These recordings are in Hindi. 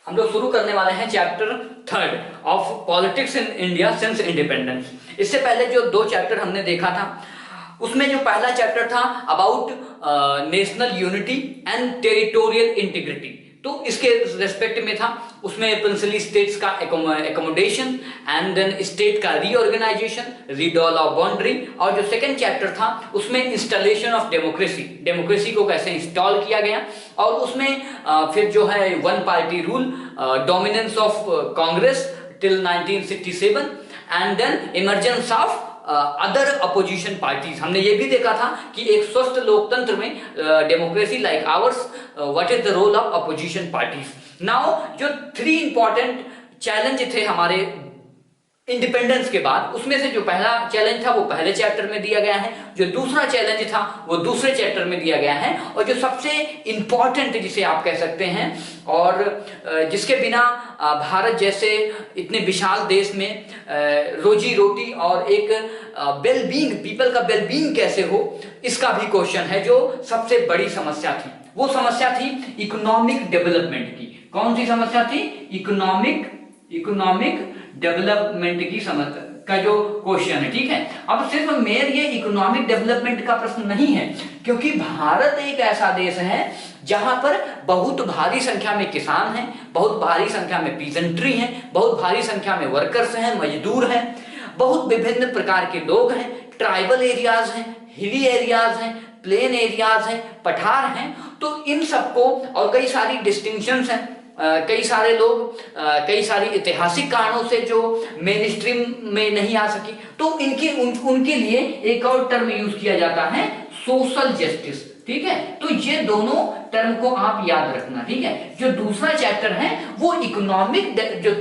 हम लोग शुरू करने वाले हैं chapter 3 of politics in India since independence. इससे पहले जो 2 चैप्टर हमने देखा था, उसमें जो पहला चैप्टर था about national unity and territorial integrity, तो इसके रेस्पेक्ट में था। उसमें प्रिंसिपली स्टेट्स का एकोमोडेशन एंड देन स्टेट का रीऑर्गेनाइजेशन, रीडॉल ऑफ बाउंड्री, और जो सेकंड चैप्टर था उसमें इंस्टॉलेशन ऑफ डेमोक्रेसी, डेमोक्रेसी को कैसे इंस्टॉल किया गया, और उसमें फिर जो है one party rule, dominance of Congress till 1967 and then emergence of other opposition parties. हमने ये भी देखा था कि एक स्वस्थ लोकतंत्र में democracy like ours what is the role of opposition parties. Now जो 3 इंपॉर्टेंट चैलेंज थे हमारे इंडिपेंडेंस के बाद, उसमें से जो पहला चैलेंज था वो पहले चैप्टर में दिया गया है, जो दूसरा चैलेंज था वो दूसरे चैप्टर में दिया गया है, और जो सबसे इंपॉर्टेंट जिसे आप कह सकते हैं और जिसके बिना भारत जैसे इतने विशाल देश में रोजी रोटी और एक वेलबींग, पीपल का वेलबींग कैसे हो, इसका भी क्वेश्चन है। जो सबसे बड़ी समस्या थी वो समस्या थी इकोनॉमिक डेवलपमेंट की। कौन सी समस्या थी? इकोनॉमिक डेवलपमेंट की समस्या का जो क्वेश्चन है, ठीक है। अब सिर्फ मेयर ये इकोनॉमिक डेवलपमेंट का प्रश्न नहीं है, क्योंकि भारत एक ऐसा देश है जहां पर बहुत भारी संख्या में किसान हैं, बहुत भारी संख्या में पीजेंट्री हैं, बहुत भारी संख्या में वर्कर्स हैं, मजदूर हैं, बहुत विभिन्न प्रकार के लोग हैं, ट्राइबल एरियाज हैं, हिली एरियाज हैं, प्लेन एरियाज हैं, पठार हैं। तो इन सबको, और कई सारी डिस्टिंक्शंस हैं, कई सारे लोग कई सारी ऐतिहासिक कारणों से जो मेन स्ट्रीम में नहीं आ सकी, तो उनके लिए एक और टर्म यूज किया जाता है, सोशल जस्टिस, ठीक है। तो ये दोनों टर्म को आप याद रखना, ठीक है। जो दूसरा चैप्टर है वो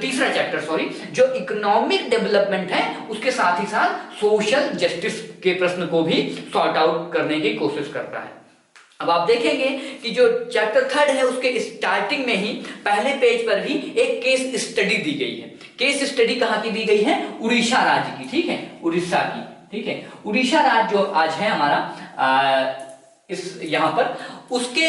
तीसरा चैप्टर जो इकोनॉमिक डेवलपमेंट है, उसके साथ ही साथ सोशल जस्टिस के प्रश्न को भी सॉर्ट आउट करने की कोशिश करता है। अब आप देखेंगे कि जो चैप्टर 3 है उसके स्टार्टिंग में ही पहले पेज पर भी एक केस स्टडी दी गई है। केस स्टडी कहाँ की दी गई है? उड़ीसा राज्य की, ठीक है, उड़ीसा की, ठीक है। उड़ीसा राज्य जो आज है हमारा इस यहाँ पर, उसके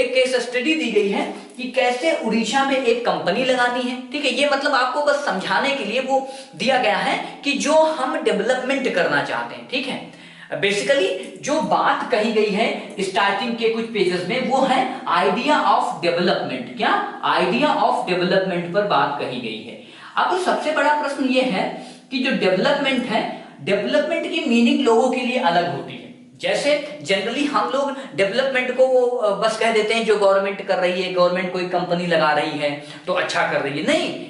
एक केस स्टडी दी गई है कि कैसे उड़ीसा में एक कंपनी लगानी है, ठीक है। ये मतलब आपको बस समझाने के लिए वो दिया गया है कि जो हम डेवलपमेंट करना चाहते हैं, ठीक है। बेसिकली जो बात कही गई है स्टार्टिंग के कुछ पेजेस में, वो है आइडिया ऑफ डेवलपमेंट। क्या? आइडिया ऑफ डेवलपमेंट पर बात कही गई है। अब सबसे बड़ा प्रश्न ये है कि जो डेवलपमेंट है, डेवलपमेंट की मीनिंग लोगों के लिए अलग होती है। जैसे जनरली हम लोग डेवलपमेंट को बस कह देते हैं जो गवर्नमेंट कर रही है, गवर्नमेंट कोई कंपनी लगा रही है तो अच्छा कर रही है, नहीं।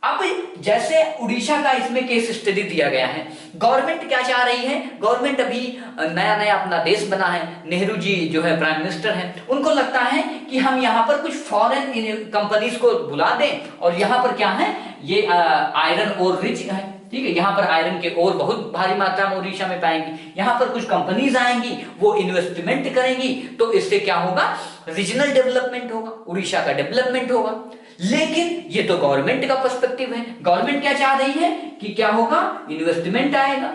अब जैसे उड़ीसा का इसमें केस स्टडी दिया गया है, गवर्नमेंट क्या चाह रही है? गवर्नमेंट अभी नया नया अपना देश बना है, नेहरू जी जो है प्राइम मिनिस्टर हैं, उनको लगता है कि हम यहाँ पर कुछ फॉरेन कंपनीज को बुला दें, और यहाँ पर क्या है, ये आयरन और रिच है, ठीक है। यहाँ पर आयरन के और बहुत भारी मात्रा में उड़ीसा में पाएंगी, यहाँ पर कुछ कंपनीज आएंगी, वो इन्वेस्टमेंट करेंगी, तो इससे क्या होगा? रीजनल डेवलपमेंट होगा, उड़ीसा का डेवलपमेंट होगा। लेकिन ये तो गवर्नमेंट का पर्सपेक्टिव है। गवर्नमेंट क्या चाह रही है कि क्या होगा? इन्वेस्टमेंट आएगा।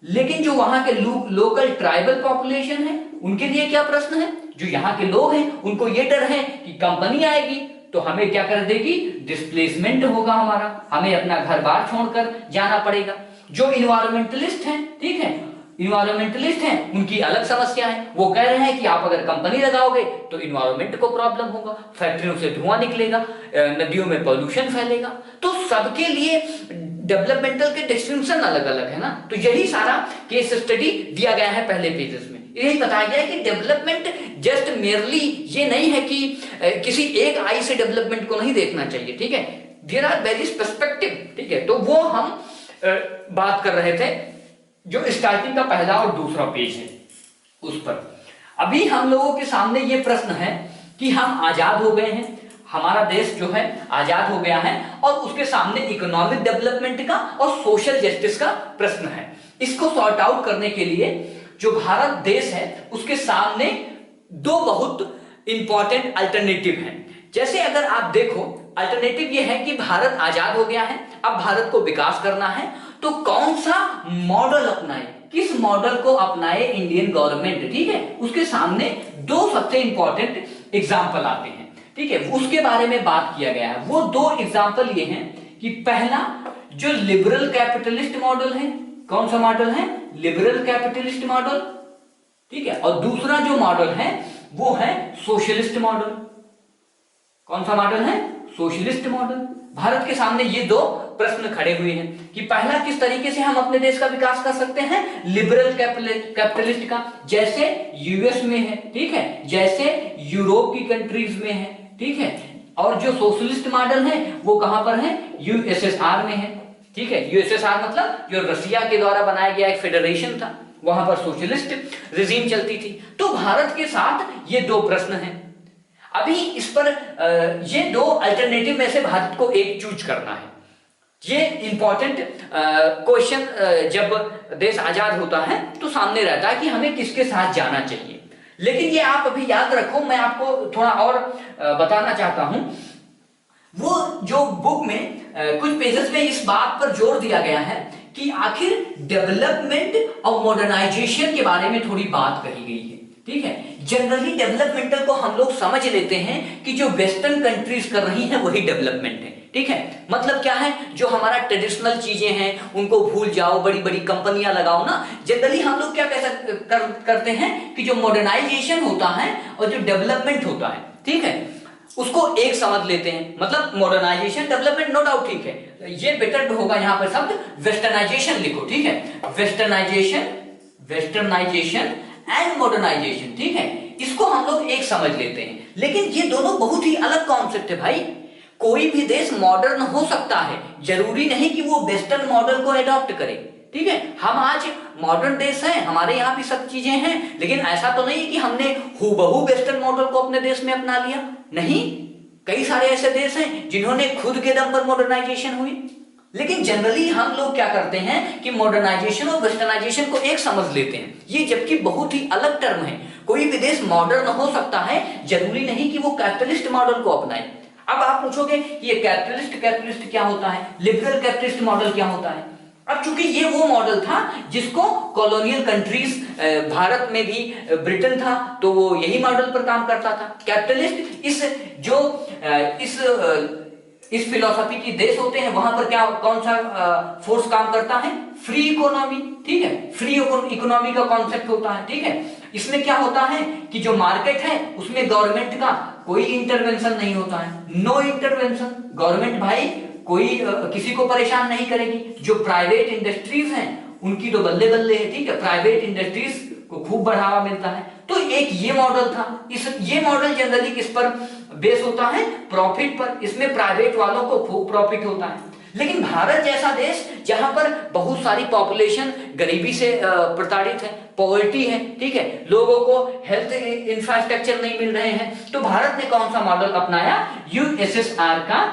लेकिन जो वहां के लोकल ट्राइबल पॉपुलेशन है, उनके लिए क्या प्रश्न है? जो यहाँ के लोग हैं उनको ये डर है कि कंपनी आएगी तो हमें क्या कर देगी? डिस्प्लेसमेंट होगा हमारा, हमें अपना घर बार छोड़कर जाना पड़ेगा। जो इन्वायरमेंटलिस्ट हैं, ठीक है, इन्वायरमेंटलिस्ट हैं, उनकी अलग समस्या है। वो कह रहे हैं कि आप अगर कंपनी लगाओगे तो इन्वायरमेंट को प्रॉब्लम होगा, फैक्ट्रियों से धुआं निकलेगा, नदियों में पॉल्यूशन फैलेगा। तो सबके लिए डेवलपमेंटल के डिस्टिंक्शन अलग अलग है ना। तो यही सारा केस स्टडी दिया गया है पहले पेजेस में। यही बताया गया है कि डेवलपमेंट जस्ट मेयरली ये नहीं है कि किसी एक आई से डेवलपमेंट को नहीं देखना चाहिए, ठीक है। देयर आर वेरियस पर्सपेक्टिव, ठीक है। तो वो हम बात कर रहे थे जो स्टार्टिंग का पहला और दूसरा पेज है उस पर। अभी हम लोगों के सामने ये प्रश्न है कि हम आजाद हो गए हैं, हमारा देश जो है आजाद हो गया है, और उसके सामने इकोनॉमिक डेवलपमेंट का और सोशल जस्टिस का प्रश्न है। इसको सॉर्ट आउट करने के लिए जो भारत देश है उसके सामने 2 बहुत इंपॉर्टेंट अल्टरनेटिव हैं। जैसे अगर आप देखो, अल्टरनेटिव ये है कि भारत आजाद हो गया है, अब भारत को विकास करना है, तो कौन सा मॉडल अपनाए, किस मॉडल को अपनाए इंडियन गवर्नमेंट, ठीक है। उसके सामने 2 सबसे इंपॉर्टेंट एग्जाम्पल आते हैं, ठीक है, उसके बारे में बात किया गया है। वो दो एग्जाम्पल ये हैं कि पहला जो लिबरल कैपिटलिस्ट मॉडल है, कौन सा मॉडल है? लिबरल कैपिटलिस्ट मॉडल, ठीक है, और दूसरा जो मॉडल है वो है सोशलिस्ट मॉडल। कौन सा मॉडल है? Socialist model. भारत के सामने ये दो प्रश्न खड़े हुए हैं कि पहला, किस तरीके से हम अपने देश का विकास कर सकते हैं लिबरल कैपिटलिस्ट का, जैसे यूएस में है, ठीक है, जैसे यूरोप की कंट्रीज में है, ठीक है, और जो सोशलिस्ट मॉडल है वो कहां पर है? यूएसएसआर में है, ठीक है। यूएसएसआर मतलब जो रसिया के द्वारा बनाया गया एक फेडरेशन था, वहां पर सोशलिस्ट रिजीम चलती थी। तो भारत के साथ ये दो प्रश्न हैं। अभी इस पर ये दो अल्टरनेटिव में से भारत को एक चूज करना है। ये इंपॉर्टेंट क्वेश्चन जब देश आजाद होता है तो सामने रहता है कि हमें किसके साथ जाना चाहिए। लेकिन ये आप अभी याद रखो, मैं आपको थोड़ा और बताना चाहता हूं। वो जो बुक में कुछ पेजेस में इस बात पर जोर दिया गया है कि आखिर डेवलपमेंट और मॉडर्नाइजेशन के बारे में थोड़ी बात कही गई है, ठीक है। जनरली डेवलपमेंटल को हम लोग समझ लेते हैं कि जो वेस्टर्न कंट्रीज कर रही हैं वही डेवलपमेंट है, ठीक है। मतलब क्या है, जो हमारा ट्रेडिशनल चीजें हैं उनको भूल जाओ, बड़ी बड़ी कंपनियां लगाओ ना। जनरली हम लोग क्या करते हैं कि जो मॉडर्नाइजेशन होता है और जो डेवलपमेंट होता है, ठीक है, उसको एक समझ लेते हैं। मतलब मॉडर्नाइजेशन डेवलपमेंट नो डाउट ठीक है, ये बेटर होगा यहां पर शब्द वेस्टर्नाइजेशन लिखो, ठीक है। वेस्टर्नाइजेशन एंड मॉडर्नाइजेशन, ठीक है, इसको हम लोग एक समझ लेते हैं। लेकिन ये दोनों बहुत ही अलग कॉन्सेप्ट है भाई। कोई भी देश मॉडर्न हो सकता है, जरूरी नहीं कि वो वेस्टर्न मॉडल को अडॉप्ट करे, ठीक है। हम आज मॉडर्न देश हैं, हमारे यहाँ भी सब चीजें हैं, लेकिन ऐसा तो नहीं कि हमने हूबहू वेस्टर्न मॉडल को अपने देश में अपना लिया। नहीं, कई सारे ऐसे देश हैं जिन्होंने खुद के दम पर मॉडर्नाइजेशन हुई। लेकिन जनरली हम लोग क्या करते हैं कि मॉडर्नाइजेशन और वेस्टर्नाइजेशन को एक समझ लेते हैं, ये जबकि बहुत ही अलग टर्म है। कोई भी देश मॉडर्न हो सकता है, जरूरी नहीं कि वो कैपिटलिस्ट मॉडल को अपनाए। अब आप पूछोगे ये कैपिटलिस्ट क्या होता है, लिबरल कैपिटलिस्ट मॉडल क्या होता है। अब चूंकि ये वो मॉडल था जिसको कॉलोनियल कंट्रीज, भारत में भी ब्रिटेन था तो वो यही मॉडल पर काम करता था। कैपिटलिस्ट इस फिलॉसफी की देश होते हैं, वहां पर क्या कौन सा फोर्स काम करता है? फ्री इकोनॉमी, ठीक है, फ्री इकोनॉमी का कॉन्सेप्ट होता है, ठीक है। इसमें क्या होता है कि जो मार्केट है उसमें गवर्नमेंट का कोई इंटरवेंशन नहीं होता है, नो इंटरवेंशन। गवर्नमेंट भाई कोई किसी को परेशान नहीं करेगी। जो प्राइवेट इंडस्ट्रीज हैं उनकी तो बल्ले बल्ले है, ठीक है, प्राइवेट इंडस्ट्रीज को खूब बढ़ावा मिलता है। तो एक ये मॉडल था। ये मॉडल जनरली किस पर बेस होता है? प्रॉफिट पर। इसमें प्राइवेट वालों को खूब प्रॉफिट होता है। लेकिन भारत जैसा देश जहां पर बहुत सारी पॉपुलेशन गरीबी से प्रताड़ित है, पॉवर्टी है, ठीक है, लोगों को हेल्थ इंफ्रास्ट्रक्चर नहीं मिल रहे हैं, तो भारत ने कौन सा मॉडल अपनाया? यूएसएसआर का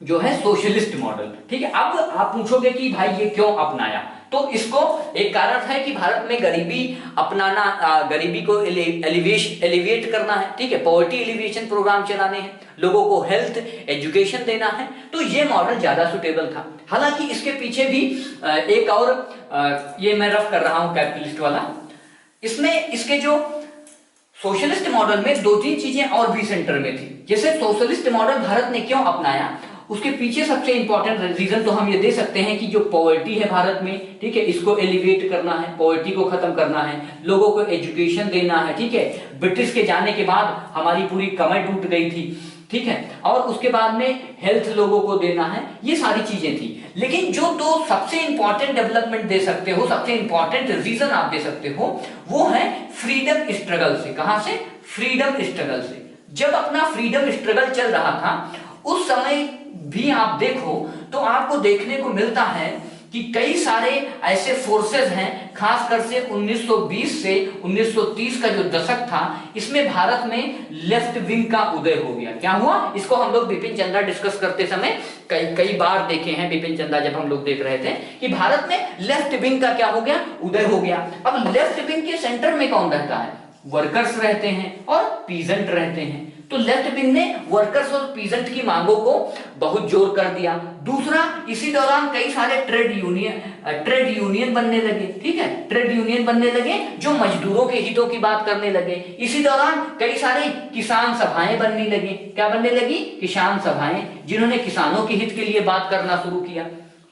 जो है सोशलिस्ट मॉडल, ठीक है। अब आप पूछोगे कि भाई ये क्यों अपनाया, तो इसको एक कारण है कि भारत में गरीबी अपनाना, गरीबी को एलिवेट करना है, ठीक है, पॉवर्टी एलिवेशन प्रोग्राम चलाने हैं, लोगों को हेल्थ एजुकेशन देना है, तो ये मॉडल ज्यादा सुटेबल था। हालांकि इसके पीछे भी एक और ये मैं रफ कर रहा हूं कैपिटलिस्ट वाला, इसमें इसके जो सोशलिस्ट मॉडल में दो तीन चीजें और भी सेंटर में थी। जैसे सोशलिस्ट मॉडल भारत ने क्यों अपनाया, उसके पीछे सबसे इंपॉर्टेंट रीजन तो हम ये दे सकते हैं कि जो पॉवर्टी है भारत में, ठीक है, इसको एलिवेट करना है, पॉवर्टी को खत्म करना है, लोगों को एजुकेशन देना है, ठीक है। ब्रिटिश के जाने के बाद हमारी पूरी कमर टूट गई थी, ठीक है, और उसके बाद में हेल्थ लोगों को देना है, ये सारी चीजें थी। लेकिन जो दो सबसे इंपॉर्टेंट डेवलपमेंट दे सकते हो, सबसे इंपॉर्टेंट रीजन आप दे सकते हो, वो है फ्रीडम स्ट्रगल से। कहां से? फ्रीडम स्ट्रगल से। जब अपना फ्रीडम स्ट्रगल चल रहा था उस समय भी आप देखो तो आपको देखने को मिलता है कि कई सारे ऐसे फोर्सेस हैं, खासकर से 1920 से 1930 का जो दशक था, इसमें भारत में लेफ्ट विंग का उदय हो गया। क्या हुआ? इसको हम लोग बिपिन चंद्रा डिस्कस करते समय कई बार देखे हैं। बिपिन चंद्रा जब हम लोग देख रहे थे कि भारत में लेफ्ट विंग का क्या हो गया? उदय हो गया। अब लेफ्ट विंग के सेंटर में कौन रहता है? वर्कर्स रहते हैं और पीजेंट रहते हैं। तो लेफ्ट विंग ने वर्कर्स और पीजेंट की मांगों को बहुत जोर कर दिया। दूसरा, इसी दौरान कई सारे ट्रेड यूनियन बनने लगे, ठीक है, ट्रेड यूनियन बनने लगे जो मजदूरों के हितों की बात करने लगे। इसी दौरान कई सारे किसान सभाएं बनने लगी। क्या बनने लगी? किसान सभाएं, जिन्होंने किसानों के हित के लिए बात करना शुरू किया।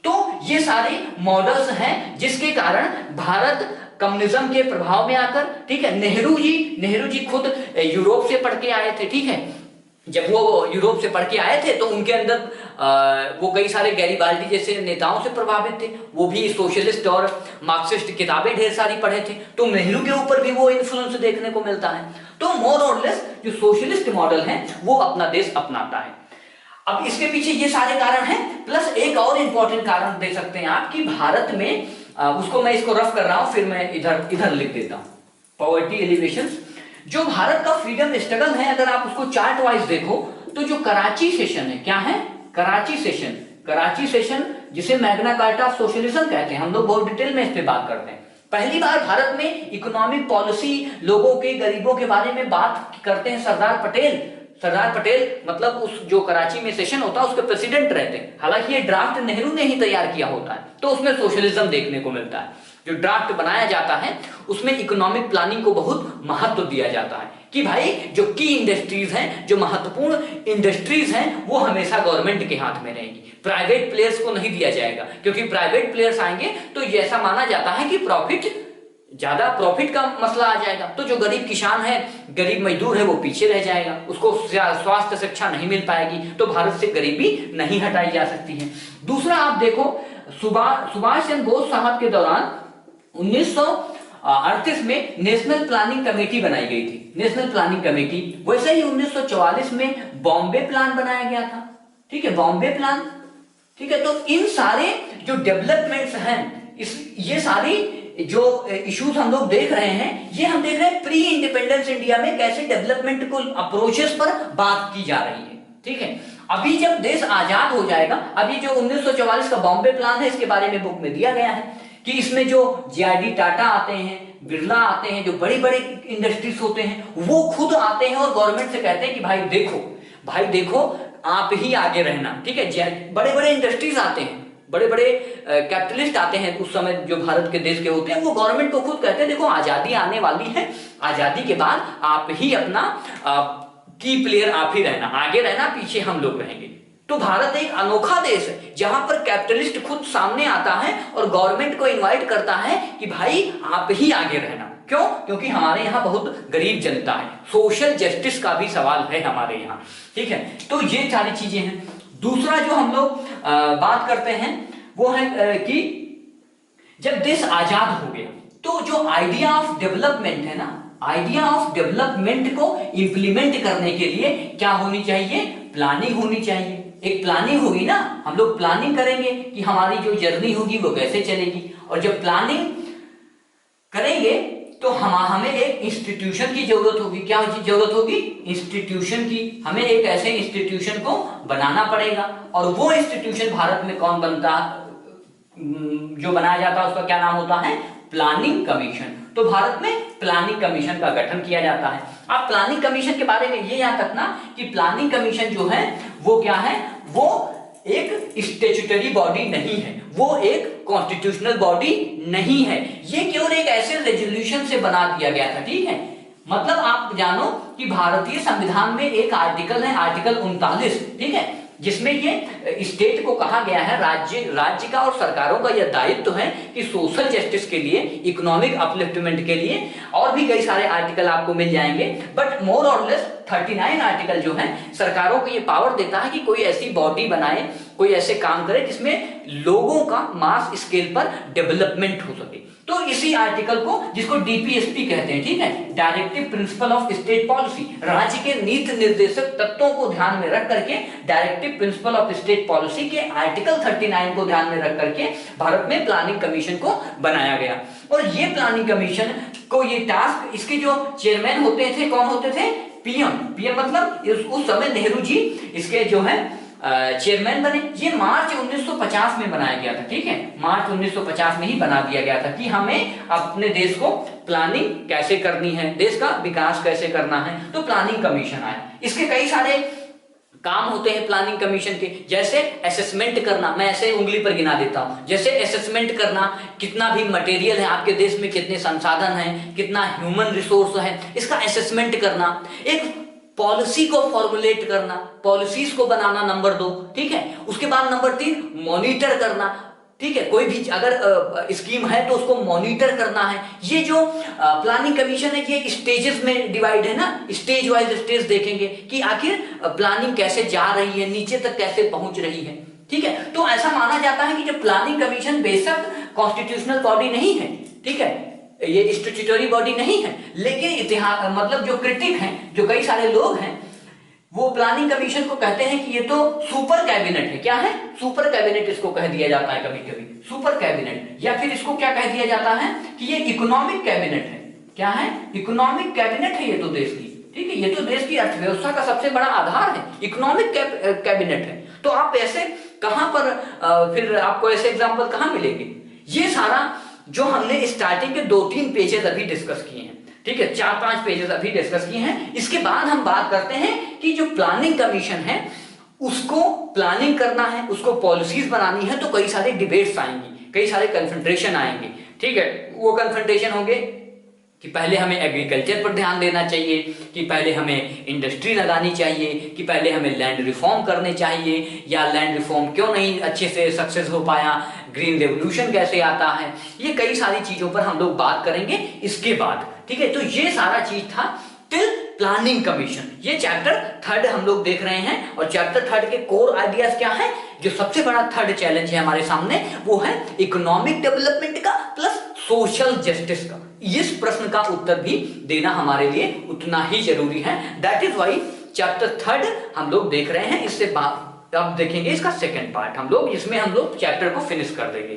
तो ये सारे मॉडल्स हैं जिसके कारण भारत कम्युनिज्म के प्रभाव में आकर, ठीक है, नेहरू जी खुद यूरोप से पढ़ के आए थे, ठीक है। जब वो यूरोप से पढ़ के आए थे तो उनके अंदर वो कई सारे गैरिबाल्डी जैसे नेताओं से प्रभावित थे। वो भी सोशलिस्ट और मार्क्सिस्ट किताबें ढेर सारी पढ़े थे, तो नेहरू के ऊपर भी वो इन्फ्लुएंस देखने को मिलता है। तो मोर और लेस जो सोशलिस्ट मॉडल है वो अपना देश अपनाता है। अब इसके पीछे ये सारे कारण हैं, प्लस एक और इंपॉर्टेंट कारण दे सकते हैं आप कि भारत में उसको मैं इसको रफ कर रहा हूं, फिर मैं इधर लिख देता हूं, पॉवर्टी एलिवेशन। जो भारत का फ्रीडम स्ट्रगल है, अगर आप उसको चार्ट वाइज देखो तो जो कराची सेशन है, क्या है? कराची सेशन जिसे मैग्ना कार्टा ऑफ सोशलिज्म कहते हैं, हम लोग बहुत डिटेल में इस पे बात करते हैं। पहली बार भारत में इकोनॉमिक पॉलिसी, लोगों के, गरीबों के बारे में बात करते हैं सरदार पटेल मतलब उस जो कराची में सेशन होता है उसके प्रेसिडेंट रहते हैं। हालांकि ये ड्राफ्ट नेहरू ने ही तैयार किया होता है, तो उसमें सोशलिज्म देखने को मिलता है। जो ड्राफ्ट बनाया जाता है उसमें इकोनॉमिक प्लानिंग को बहुत महत्व दिया जाता है कि भाई जो की इंडस्ट्रीज हैं, जो महत्वपूर्ण इंडस्ट्रीज हैं, वो हमेशा गवर्नमेंट के हाथ में रहेगी, प्राइवेट प्लेयर्स को नहीं दिया जाएगा। क्योंकि प्राइवेट प्लेयर्स आएंगे तो ऐसा माना जाता है कि ज्यादा प्रॉफिट का मसला आ जाएगा, तो जो गरीब किसान है, गरीब मजदूर है, वो पीछे रह जाएगा, उसको स्वास्थ्य शिक्षा नहीं मिल पाएगी, तो भारत से गरीबी नहीं हटाई जा सकती है। दूसरा, आप देखो सुभाष चंद्र बोस साहब के दौरान 1938 में नेशनल प्लानिंग कमेटी बनाई गई थी, नेशनल प्लानिंग कमेटी। वैसे ही 1944 में बॉम्बे प्लान बनाया गया था, ठीक है, बॉम्बे प्लान, ठीक है। तो इन सारे जो डेवलपमेंट्स हैं, ये सारी जो इश्यूज हम लोग देख रहे हैं, ये हम देख रहे हैं प्री इंडिपेंडेंस इंडिया में कैसे डेवलपमेंट को अप्रोचेस पर बात की जा रही है, ठीक है। अभी जब देश आजाद हो जाएगा, अभी जो 1944 का बॉम्बे प्लान है, इसके बारे में बुक में दिया गया है कि इसमें जो जीआईडी टाटा आते हैं, बिरला आते हैं, जो बड़ी बड़ी इंडस्ट्रीज होते हैं, वो खुद आते हैं और गवर्नमेंट से कहते हैं कि भाई देखो आप ही आगे रहना, ठीक है। बड़े बड़े इंडस्ट्रीज आते हैं, बड़े बड़े कैपिटलिस्ट आते हैं उस समय जो भारत के देश के होते हैं, वो गवर्नमेंट को खुद कहते हैं देखो आजादी आने वाली है, आजादी के बाद आप ही अपना की प्लेयर आप ही रहना, आगे रहना, पीछे हम लोग रहेंगे। तो भारत एक अनोखा देश है जहां पर कैपिटलिस्ट खुद सामने आता है और गवर्नमेंट को इनवाइट करता है कि भाई आप ही आगे रहना। क्यों? क्योंकि हमारे यहाँ बहुत गरीब जनता है, सोशल जस्टिस का भी सवाल है हमारे यहाँ, ठीक है। तो ये सारी चीजें हैं। दूसरा जो हम लोग बात करते हैं वो है कि जब देश आजाद हो गया तो जो आइडिया ऑफ डेवलपमेंट है ना, आइडिया ऑफ डेवलपमेंट को इंप्लीमेंट करने के लिए क्या होनी चाहिए? प्लानिंग होनी चाहिए। एक प्लानिंग होगी ना, हम लोग प्लानिंग करेंगे कि हमारी जो जर्नी होगी वो कैसे चलेगी, और जब प्लानिंग करेंगे तो हमें एक इंस्टीट्यूशन की जरूरत होगी। क्या जरूरत होगी? इंस्टीट्यूशन की। हमें एक ऐसे इंस्टीट्यूशन को बनाना पड़ेगा, और वो इंस्टीट्यूशन भारत में कौन बनता, जो बनाया जाता है उसका क्या नाम होता है? Planning commission. तो भारत में प्लानिंग कमीशन का गठन किया जाता है। आप प्लानिंग कमीशन के बारे में ये याद रखना कि प्लानिंग कमीशन जो है वो क्या है? वो एक स्टैट्यूटरी बॉडी नहीं है, वो एक कॉन्स्टिट्यूशनल बॉडी नहीं है, ये केवल एक ऐसे रेजोल्यूशन से बना दिया गया था, ठीक है। मतलब आप जानो कि भारतीय संविधान में एक आर्टिकल है, आर्टिकल 39, ठीक है, जिसमें ये स्टेट को कहा गया है, राज्य का और सरकारों का यह दायित्व है कि सोशल जस्टिस के लिए, इकोनॉमिक अपलिफ्टमेंट के लिए, और भी कई सारे आर्टिकल आपको मिल जाएंगे, बट मोर और लेस 39 आर्टिकल जो है सरकारों को ये पावर देता है कि कोई ऐसी बॉडी बनाए, कोई ऐसे काम करे जिसमें लोगों का मास स्केल पर डेवलपमेंट हो सके। तो इसी आर्टिकल को, जिसको डीपीएसपी कहते हैं, ठीक है, directive principle of state policy, राज्य के नीति निर्देशक तत्वों को ध्यान में रख करके directive principle of state policy के आर्टिकल 39 को ध्यान में रख करके भारत में प्लानिंग कमीशन को बनाया गया। और ये प्लानिंग कमीशन को ये टास्क, इसके जो चेयरमैन होते थे, कौन होते थे? पीएम मतलब उस समय नेहरू जी इसके जो है चेयरमैन बने। ये मार्च 1950 में बनाया गया था, ठीक है, मार्च 1950 में ही बना दिया गया था कि हमें अपने देश को प्लानिंग कैसे करनी है, देश का विकास कैसे करना है, तो प्लानिंग कमीशन आया। इसके कई सारे काम होते हैं प्लानिंग कमीशन के, जैसे असेसमेंट करना, मैं ऐसे उंगली पर गिना देता हूं, जैसे असेसमेंट करना, कितना भी मटेरियल है आपके देश में, कितने संसाधन हैं, कितना ह्यूमन रिसोर्स है, इसका असेसमेंट करना। एक पॉलिसी को फॉर्मुलेट करना, पॉलिसीज को बनाना, नंबर 2, ठीक है। उसके बाद नंबर 3 मॉनिटर करना, ठीक है। कोई भी अगर स्कीम है तो उसको मॉनिटर करना है। ये जो प्लानिंग कमीशन है ये स्टेजेस में डिवाइड है ना, स्टेज वाइज स्टेज देखेंगे कि आखिर प्लानिंग कैसे जा रही है, नीचे तक कैसे पहुंच रही है, ठीक है। तो ऐसा माना जाता है कि जो प्लानिंग कमीशन बेशक कॉन्स्टिट्यूशनल बॉडी नहीं है, ठीक है, ये स्टैट्यूटरी बॉडी नहीं है, लेकिन इतिहास मतलब जो क्रिटिक हैं, जो कई सारे लोग हैं, वो प्लानिंग कमीशन को कहते हैं कि ये तो सुपर कैबिनेट है। क्या है? सुपर कैबिनेट इसको कह दिया जाता है कभी कभी, सुपर कैबिनेट, या फिर इसको क्या कह दिया जाता है कि ये इकोनॉमिक कैबिनेट है। क्या है? इकोनॉमिक कैबिनेट है ये तो देश की, ठीक है, ये तो देश की अर्थव्यवस्था का सबसे बड़ा आधार है, इकोनॉमिक कैबिनेट है। तो आप ऐसे कहां पर फिर आपको ऐसे एग्जाम्पल कहां मिलेंगे? ये सारा जो हमने स्टार्टिंग के 2-3 पेजेस अभी डिस्कस किए हैं, ठीक है, 4-5 पेजेस अभी डिस्कस किए हैं। इसके बाद हम बात करते हैं कि जो प्लानिंग कमीशन है उसको प्लानिंग करना है, उसको पॉलिसीज बनानी है, तो कई सारे डिबेट्स आएंगी, कई सारे कन्फ्रंटेशन आएंगे, ठीक है। वो कन्फ्रंटेशन होंगे कि पहले हमें एग्रीकल्चर पर ध्यान देना चाहिए, कि पहले हमें इंडस्ट्री लगानी चाहिए, कि पहले हमें लैंड रिफॉर्म करने चाहिए, या लैंड रिफॉर्म क्यों नहीं अच्छे से सक्सेस हो पाया, ग्रीन रेवोल्यूशन कैसे आता है, ये कई सारी चीजों पर हम लोग बात करेंगे इसके बाद, ठीक है। तो ये सारा चीज था टिल प्लानिंग कमीशन। ये चैप्टर 3 हम लोग देख रहे हैं, और चैप्टर 3 के कोर आइडियाज क्या है? जो सबसे बड़ा 3rd चैलेंज है हमारे सामने वो है इकोनॉमिक डेवलपमेंट का प्लस सोशल जस्टिस का। इस प्रश्न का उत्तर भी देना हमारे लिए उतना ही जरूरी है। दैट इज वाई चैप्टर 3 हम लोग देख रहे हैं। इससे बाद अब देखेंगे इसका 2nd पार्ट हम लोग, इसमें हम लोग चैप्टर को फिनिश कर देंगे।